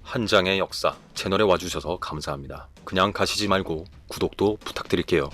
한 장의 역사 채널에 와주셔서 감사합니다. 그냥 가시지 말고 구독도 부탁드릴게요.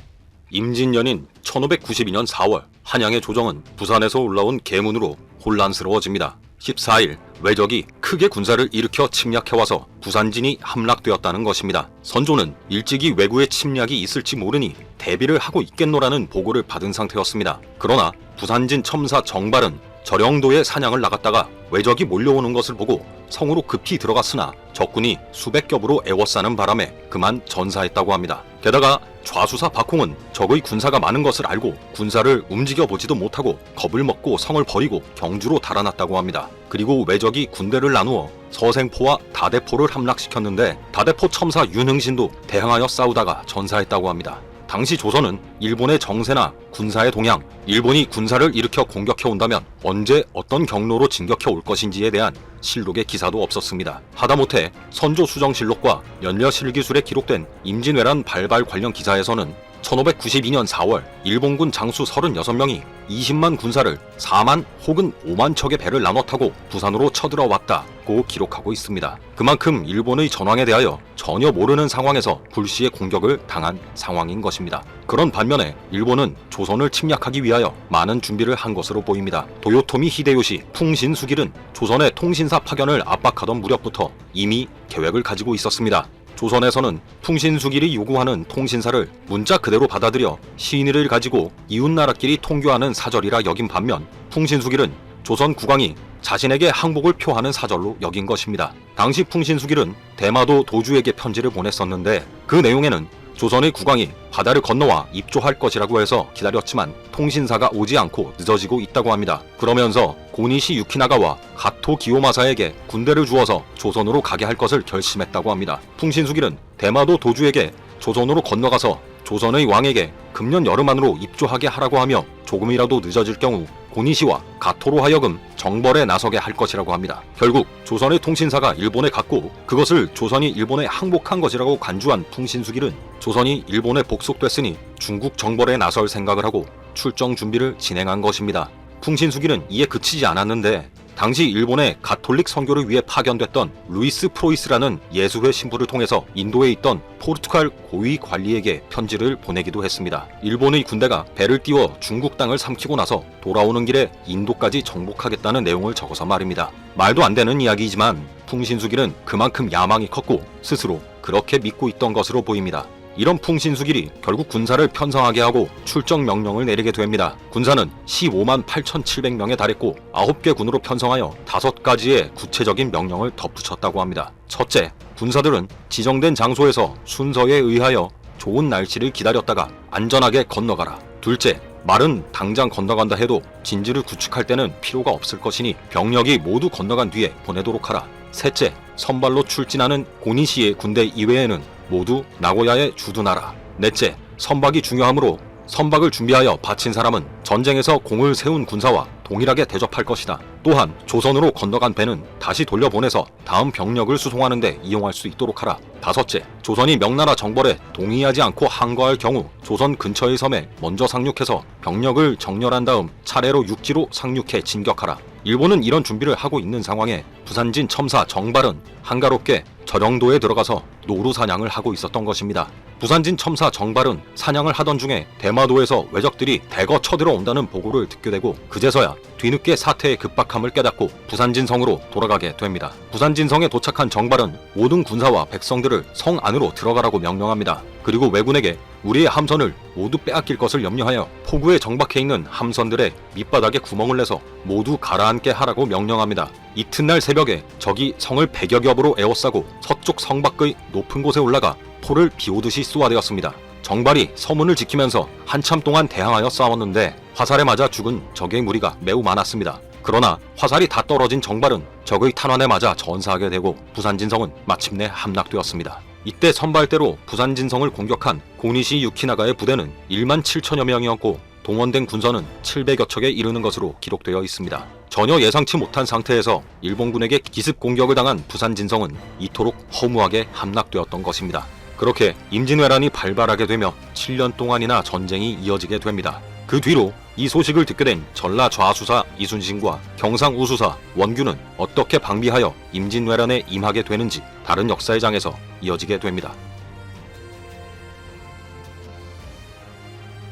임진년인 1592년 4월 한양의 조정은 부산에서 올라온 계문으로 혼란스러워집니다. 14일 외적이 크게 군사를 일으켜 침략해와서 부산진이 함락되었다는 것입니다. 선조는 일찍이 왜구의 침략이 있을지 모르니 대비를 하고 있겠노라는 보고를 받은 상태였습니다. 그러나 부산진 첨사 정발은 절영도에 사냥을 나갔다가 왜적이 몰려오는 것을 보고 성으로 급히 들어갔으나 적군이 수백 겹으로 에워싸는 바람에 그만 전사했다고 합니다. 게다가 좌수사 박홍은 적의 군사가 많은 것을 알고 군사를 움직여보지도 못하고 겁을 먹고 성을 버리고 경주로 달아났다고 합니다. 그리고 왜적이 군대를 나누어 서생포와 다대포를 함락시켰는데 다대포 첨사 윤흥신도 대항하여 싸우다가 전사했다고 합니다. 당시 조선은 일본의 정세나 군사의 동향, 일본이 군사를 일으켜 공격해 온다면 언제 어떤 경로로 진격해 올 것인지에 대한 실록의 기사도 없었습니다. 하다못해 선조수정실록과 연려실기술에 기록된 임진왜란 발발 관련 기사에서는 1592년 4월 일본군 장수 36명이 20만 군사를 4만 혹은 5만 척의 배를 나눠 타고 부산으로 쳐들어왔다고 기록하고 있습니다. 그만큼 일본의 전황에 대하여 전혀 모르는 상황에서 불시에 공격을 당한 상황인 것입니다. 그런 반면에 일본은 조선을 침략하기 위하여 많은 준비를 한 것으로 보입니다. 도요토미 히데요시 풍신수길은 조선의 통신사 파견을 압박하던 무렵부터 이미 계획을 가지고 있었습니다. 조선에서는 풍신수길이 요구하는 통신사를 문자 그대로 받아들여 신의를 가지고 이웃나라끼리 통교하는 사절이라 여긴 반면 풍신수길은 조선 국왕이 자신에게 항복을 표하는 사절로 여긴 것입니다. 당시 풍신수길은 대마도 도주에게 편지를 보냈었는데 그 내용에는 조선의 국왕이 바다를 건너와 입조할 것이라고 해서 기다렸지만 통신사가 오지 않고 늦어지고 있다고 합니다. 그러면서 고니시 유키나가와 가토 기요마사에게 군대를 주어서 조선으로 가게 할 것을 결심했다고 합니다. 풍신수길은 대마도 도주에게 조선으로 건너가서 조선의 왕에게 금년 여름 안으로 입조하게 하라고 하며 조금이라도 늦어질 경우 고니시와 가토로 하여금 정벌에 나서게 할 것이라고 합니다. 결국 조선의 통신사가 일본에 갔고 그것을 조선이 일본에 항복한 것이라고 간주한 풍신수길은 조선이 일본에 복속됐으니 중국 정벌에 나설 생각을 하고 출정 준비를 진행한 것입니다. 풍신수길은 이에 그치지 않았는데 당시 일본의 가톨릭 선교를 위해 파견됐던 루이스 프로이스라는 예수회 신부를 통해서 인도에 있던 포르투갈 고위 관리에게 편지를 보내기도 했습니다. 일본의 군대가 배를 띄워 중국 땅을 삼키고 나서 돌아오는 길에 인도까지 정복하겠다는 내용을 적어서 말입니다. 말도 안 되는 이야기이지만 풍신수길은 그만큼 야망이 컸고 스스로 그렇게 믿고 있던 것으로 보입니다. 이런 풍신수길이 결국 군사를 편성하게 하고 출정 명령을 내리게 됩니다. 군사는 15만 8,700명에 달했고 9개 군으로 편성하여 5가지의 구체적인 명령을 덧붙였다고 합니다. 첫째, 군사들은 지정된 장소에서 순서에 의하여 좋은 날씨를 기다렸다가 안전하게 건너가라. 둘째, 말은 당장 건너간다 해도 진지를 구축할 때는 필요가 없을 것이니 병력이 모두 건너간 뒤에 보내도록 하라. 셋째, 선발로 출진하는 고니시의 군대 이외에는 모두 나고야에 주둔하라. 넷째, 선박이 중요하므로 선박을 준비하여 바친 사람은 전쟁에서 공을 세운 군사와 동일하게 대접할 것이다. 또한 조선으로 건너간 배는 다시 돌려보내서 다음 병력을 수송하는 데 이용할 수 있도록 하라. 다섯째, 조선이 명나라 정벌에 동의하지 않고 항거할 경우 조선 근처의 섬에 먼저 상륙해서 병력을 정렬한 다음 차례로 육지로 상륙해 진격하라. 일본은 이런 준비를 하고 있는 상황에 부산진 첨사 정발은 한가롭게 절영도에 들어가서 노루 사냥을 하고 있었던 것입니다. 부산진 첨사 정발은 사냥을 하던 중에 대마도에서 왜적들이 대거 쳐들어온다는 보고를 듣게 되고 그제서야 뒤늦게 사태의 급박함을 깨닫고 부산진성으로 돌아가게 됩니다. 부산진성에 도착한 정발은 모든 군사와 백성들을 성 안으로 들어가라고 명령합니다. 그리고 왜군에게 우리의 함선을 모두 빼앗길 것을 염려하여 포구에 정박해 있는 함선들의 밑바닥에 구멍을 내서 모두 가라앉게 하라고 명령합니다. 이튿날 새벽에 적이 성을 100여 겹으로 에워싸고 서쪽 성 밖의 높은 곳에 올라가 포를 비오듯이 쏘아대었습니다. 정발이 서문을 지키면서 한참 동안 대항하여 싸웠는데 화살에 맞아 죽은 적의 무리가 매우 많았습니다. 그러나 화살이 다 떨어진 정발은 적의 탄환에 맞아 전사하게 되고 부산진성은 마침내 함락되었습니다. 이때 선발대로 부산진성을 공격한 고니시 유키나가의 부대는 1만 7천여 명이었고 동원된 군선은 700여 척에 이르는 것으로 기록되어 있습니다. 전혀 예상치 못한 상태에서 일본군에게 기습 공격을 당한 부산진성은 이토록 허무하게 함락되었던 것입니다. 그렇게 임진왜란이 발발하게 되며 7년 동안이나 전쟁이 이어지게 됩니다. 그 뒤로 이 소식을 듣게 된 전라 좌수사 이순신과 경상 우수사 원규는 어떻게 방비하여 임진왜란에 임하게 되는지 다른 역사의 장에서 이어지게 됩니다.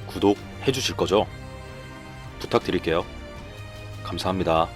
구독해 주실 거죠? 부탁드릴게요. 감사합니다.